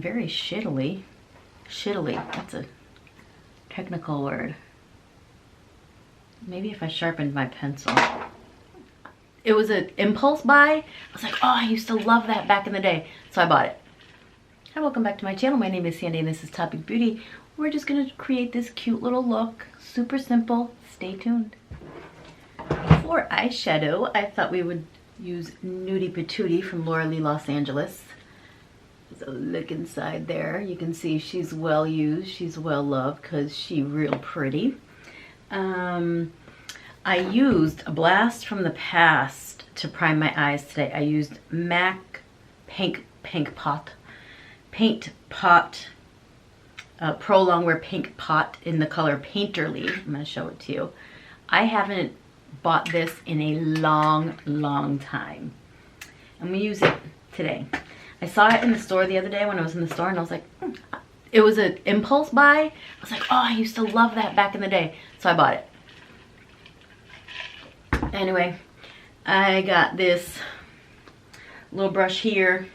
very shittily. Shittily, that's a technical word. Maybe if I sharpened my pencil. It was an impulse buy. I was like, oh, I used to love that back in the day. So I bought it. Hi, welcome back to my channel. My name is Sandy and this is Topic Beauty. We're just gonna create this cute little look. Super simple. Stay tuned. For eyeshadow, I thought we would use Nudie Patootie from Laura Lee Los Angeles. There's a look inside there. You can see she's well used. She's well loved because she's real pretty. I used a blast from the past to prime my eyes today. I used MAC Paint Pot Pro Longwear Pink Pot in the color Painterly. I'm going to show it to you. I haven't bought this in a long time. I'm going to use it today. I saw it in the store the other day when I was in the store and I was like, it was an impulse buy. I was like, oh, I used to love that back in the day. So I bought it. Anyway, I got this little brush here.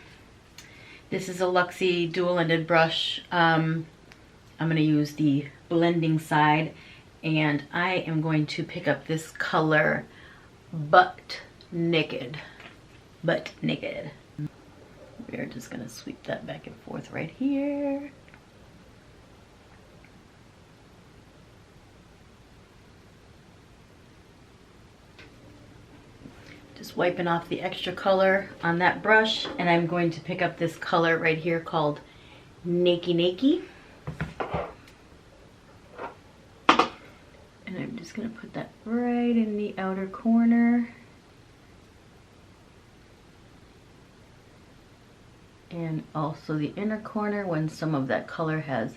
This is a Luxie dual-ended brush. I'm going to use the blending side, and I am going to pick up this color Butt Naked. Butt Naked. We're just going to sweep that back and forth right here. Just wiping off the extra color on that brush, and I'm going to pick up this color right here called Nakey Nakey. And I'm just going to put that right in the outer corner. And also the inner corner when some of that color has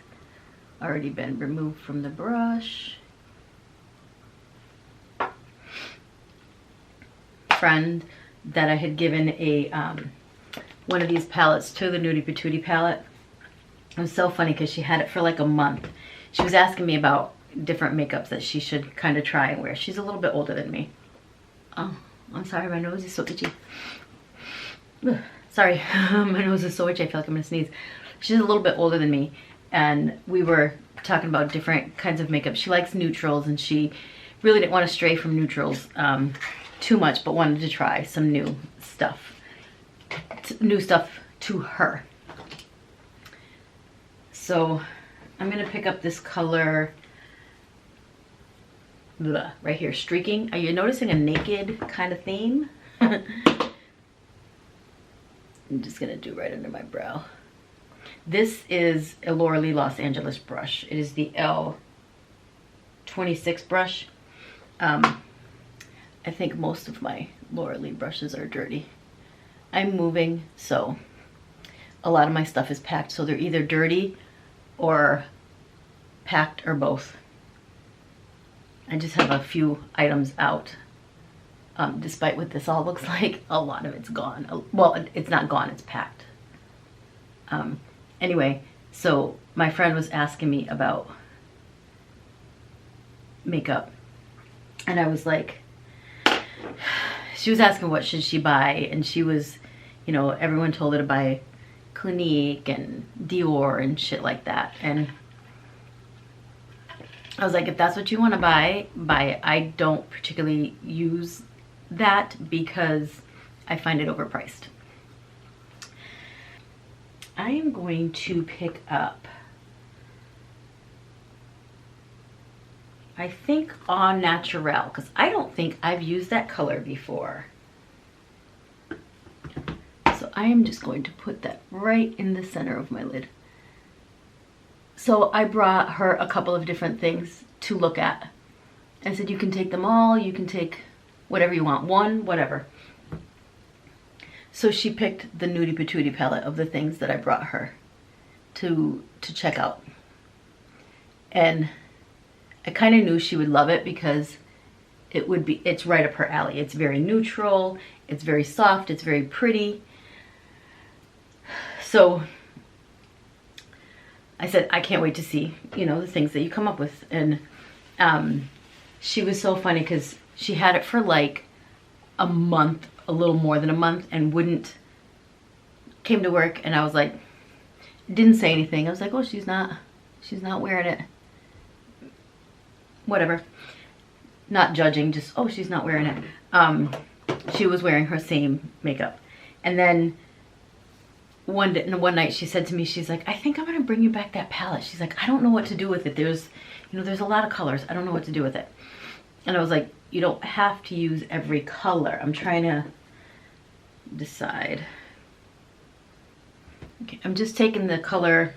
already been removed from the brush. Friend that I had given a one of these palettes to, the Nudie Patootie palette. It was so funny because she had it for like a month. She was asking me about different makeups that she should kind of try and wear. She's a little bit older than me. Oh, I'm sorry, my nose is so itchy. Ugh, sorry, my nose is so itchy, I feel like I'm gonna sneeze. She's a little bit older than me, and we were talking about different kinds of makeup. She likes neutrals, and she really didn't want to stray from neutrals too much, but wanted to try some new stuff. New stuff to her. So I'm gonna pick up this color right here, Streaking. Are you noticing a naked kind of theme? I'm just gonna do right under my brow. This is a Laura Lee Los Angeles brush. It is the L26 brush. I think most of my Laura Lee brushes are dirty. I'm moving, so a lot of my stuff is packed, so they're either dirty or packed or both. I just have a few items out. Despite what this all looks like, a lot of it's gone. Well, it's not gone, it's packed. Anyway, so my friend was asking me about makeup, and I was like, she was asking what should she buy, and she was, you know, everyone told her to buy Clinique and Dior and shit like that, and I was like, if that's what you want to buy it. I don't particularly use that because I find it overpriced. I am going to pick up, I think, Au Naturel, because I don't think I've used that color before. So I am just going to put that right in the center of my lid. So I brought her a couple of different things to look at. I said, you can take them all, you can take whatever you want, one, whatever. So she picked the Nudie Patootie palette of the things that I brought her to check out. And I kind of knew she would love it because it's right up her alley. It's very neutral, it's very soft, it's very pretty. So I said, I can't wait to see, you know, the things that you come up with. And she was so funny because she had it for like a month, a little more than a month, and came to work, and I was like, Didn't say anything. I was like, oh, she's not wearing it. Whatever. Not judging, just, oh, she's not wearing it. She was wearing her same makeup. And then one night she said to me, she's like, I think I'm gonna bring you back that palette. She's like, I don't know what to do with it. There's a lot of colors. I don't know what to do with it. And I was like, you don't have to use every color. I'm trying to decide. Okay, I'm just taking the color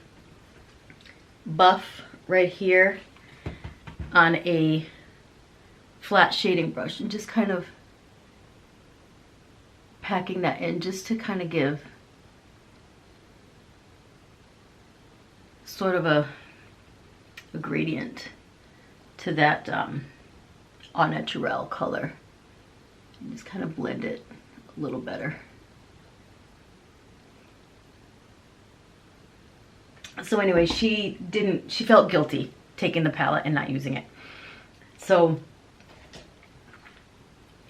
Buff right here on a flat shading brush and just kind of packing that in just to kind of give sort of a gradient to that au naturel color. And just kind of blend it a little better. So anyway, she felt guilty taking the palette and not using it. So,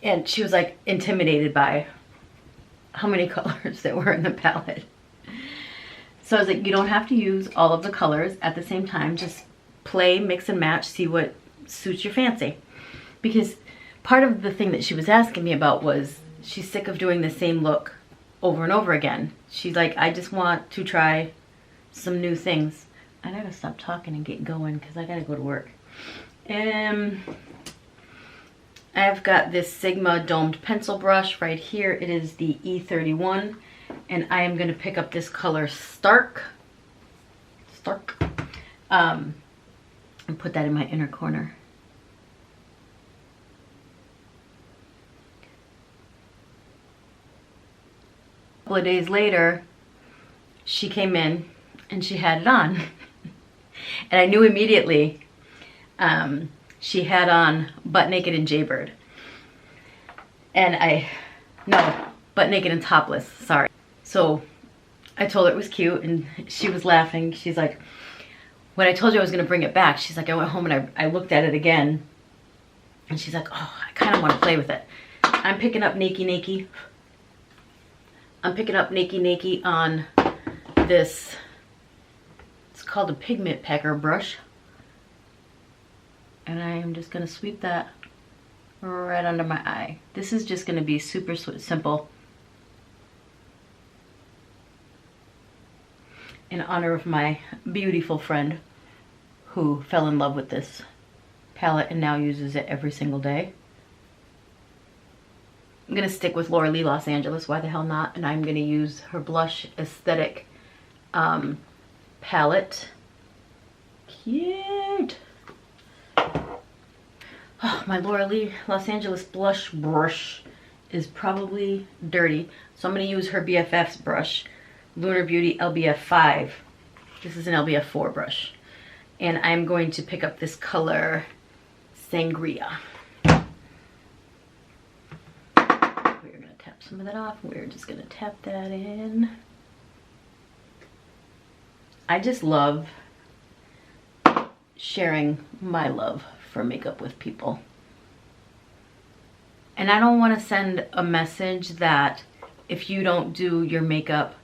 and she was like intimidated by how many colors there were in the palette. So I was like, you don't have to use all of the colors at the same time. Just play, mix and match, see what suits your fancy. Because part of the thing that she was asking me about was she's sick of doing the same look over and over again. She's like, I just want to try some new things. I gotta stop talking and get going because I gotta go to work. I've got this Sigma domed pencil brush right here. It is the E31, and I am gonna pick up this color Stark, and put that in my inner corner. A couple of days later, she came in and she had it on. And I knew immediately she had on Butt Naked and Jaybird. And no, Butt Naked and Topless, sorry. So I told her it was cute and she was laughing. She's like, when I told you I was gonna bring it back, she's like, I went home and I looked at it again. And she's like, oh, I kind of want to play with it. I'm picking up Nakey Nakey. I'm picking up Nakey Nakey on this, it's called a pigment packer brush. And I am just gonna sweep that right under my eye. This is just gonna be super simple. In honor of my beautiful friend who fell in love with this palette and now uses it every single day. I'm gonna stick with Laura Lee Los Angeles, why the hell not? And I'm gonna use her Blush Aesthetic palette. Cute. Oh, my Laura Lee Los Angeles blush brush is probably dirty, so I'm gonna use her BFF's brush, Lunar Beauty LBF 5. This is an LBF 4 brush. And I'm going to pick up this color Sangria. We're gonna tap some of that off. We're just gonna tap that in. I just love sharing my love for makeup with people. And I don't want to send a message that if you don't do your makeup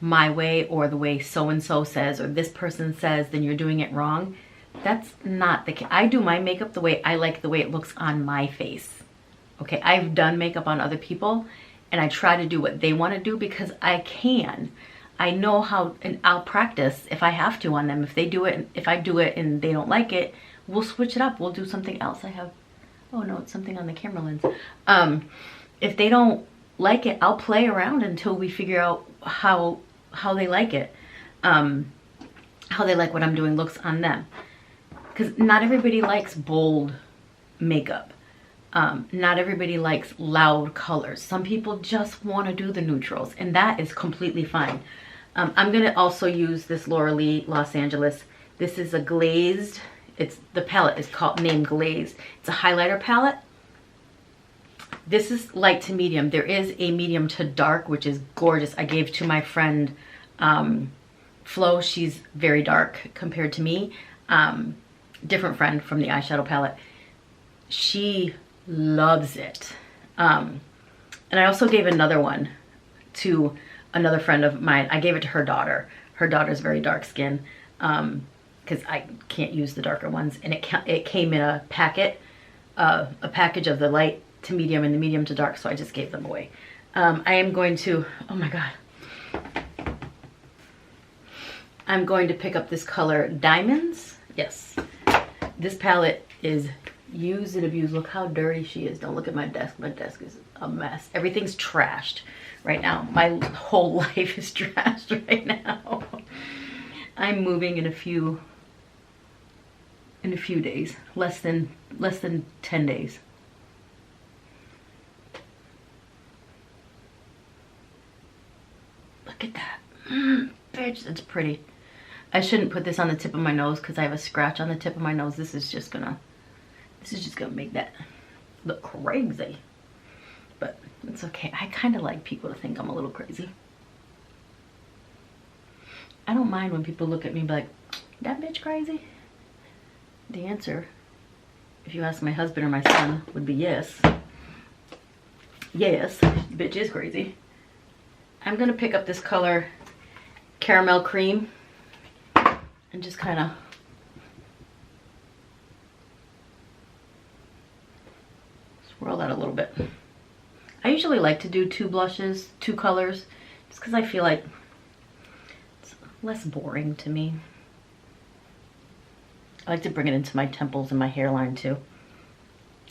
my way or the way so-and-so says or this person says, then you're doing it wrong. That's not the case. I do my makeup the way I like, the way it looks on my face. Okay, I've done makeup on other people and I try to do what they want to do because I can. I know how, and I'll practice if I have to on them. If they do it, if I do it and they don't like it, we'll switch it up. We'll do something else. I have, oh no, it's something on the camera lens. If they don't like it, I'll play around until we figure out how they like it. How they like what I'm doing looks on them. Because not everybody likes bold makeup. Not everybody likes loud colors. Some people just want to do the neutrals, and that is completely fine. I'm going to also use this Laura Lee Los Angeles. This is a glazed, the palette is named Glazed. It's a highlighter palette. This is light to medium. There is a medium to dark, which is gorgeous. I gave to my friend Flo. She's very dark compared to me. Different friend from the eyeshadow palette. She loves it. And I also gave another one to another friend of mine. I gave it to her daughter. her daughter's very dark skin, because I can't use the darker ones. And it came in a package of the light to medium and the medium to dark, so I just gave them away. I am going to, oh my God. I'm going to pick up this color Diamonds. Yes. This palette is used and abused. Look how dirty she is. Don't look at my desk. My desk is a mess. Everything's trashed right now. My whole life is trashed right now. I'm moving in a few days. Less than 10 days. Look at that. Bitch, it's pretty. I shouldn't put this on the tip of my nose because I have a scratch on the tip of my nose. This is just gonna make that look crazy. But it's okay. I kind of like people to think I'm a little crazy. I don't mind when people look at me and be like, that bitch crazy? The answer, if you ask my husband or my son, would be yes. Yes, bitch is crazy. I'm gonna pick up this color Caramel Cream and just kind of swirl that a little bit. I usually like to do two blushes, two colors, just because I feel like it's less boring to me. I like to bring it into my temples and my hairline too.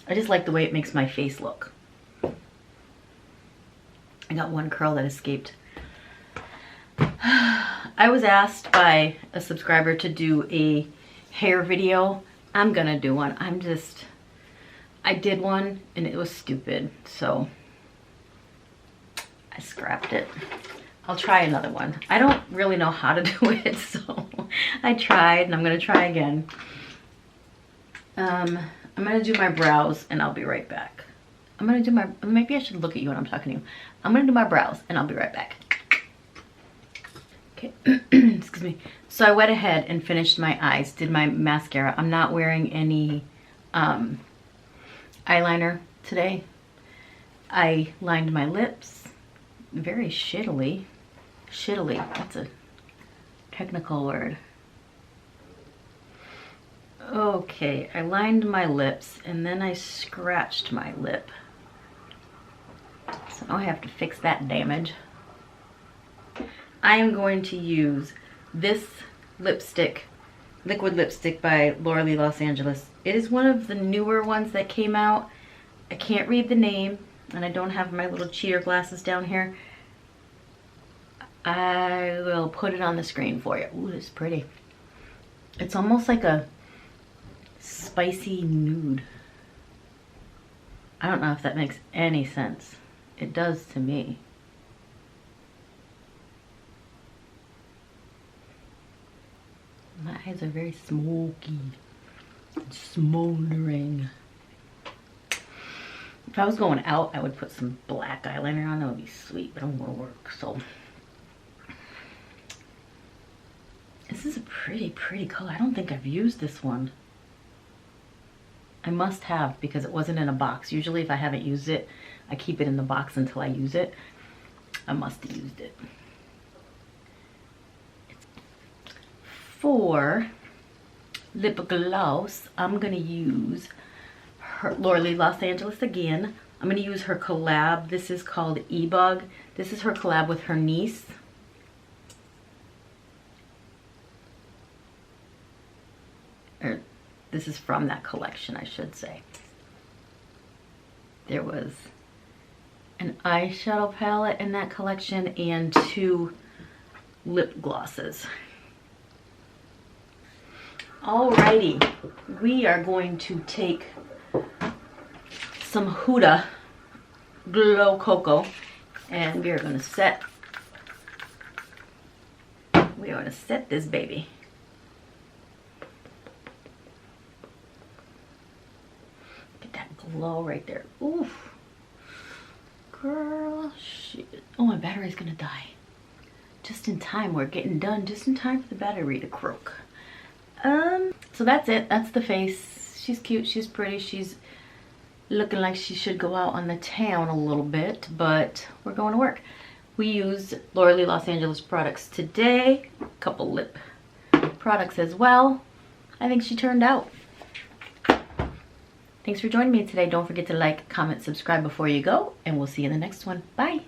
I just like the way it makes my face look. I got one curl that escaped. I was asked by a subscriber to do a hair video. I'm gonna do one. I did one and it was stupid, so I scrapped it. I'll try another one. I don't really know how to do it, so I tried and I'm gonna try again. I'm gonna do my brows and I'll be right back. Maybe I should look at you when I'm talking to you. I'm gonna do my brows and I'll be right back. Okay, excuse me. So I went ahead and finished my eyes, did my mascara. I'm not wearing any eyeliner today. I lined my lips very shittily. Shittily, that's a technical word. Okay, I lined my lips and then I scratched my lip. So now I have to fix that damage. I am going to use this lipstick, liquid lipstick by Laura Lee Los Angeles. It is one of the newer ones that came out. I can't read the name and I don't have my little cheater glasses down here. I will put it on the screen for you. Ooh, it's pretty. It's almost like a spicy nude. I don't know if that makes any sense. It does to me. My eyes are very smoky, smoldering. If I was going out, I would put some black eyeliner on. That would be sweet, but I'm gonna work, so. This is a pretty color. I don't think I've used this one. I must have because it wasn't in a box. Usually if I haven't used it, I keep it in the box until I use it. I must have used it. For lip gloss, I'm gonna use her Laura Lee Los Angeles again. I'm gonna use her collab. This is called E-Bug. This is her collab with her niece. Or this is from that collection, I should say. There was an eyeshadow palette in that collection and 2 lip glosses. Alrighty, we are going to take some Huda Glow Cocoa and we are going to set this baby. Get that glow right there. Oof. Girl, shit. Oh, my battery's going to die. Just in time. We're getting done just in time for the battery to croak. So that's it. That's the face. She's cute. She's pretty. She's looking like she should go out on the town a little bit, but we're going to work. We used Laura Lee Los Angeles products today. A couple lip products as well. I think she turned out. Thanks for joining me today. Don't forget to like, comment, subscribe before you go, and we'll see you in the next one. Bye.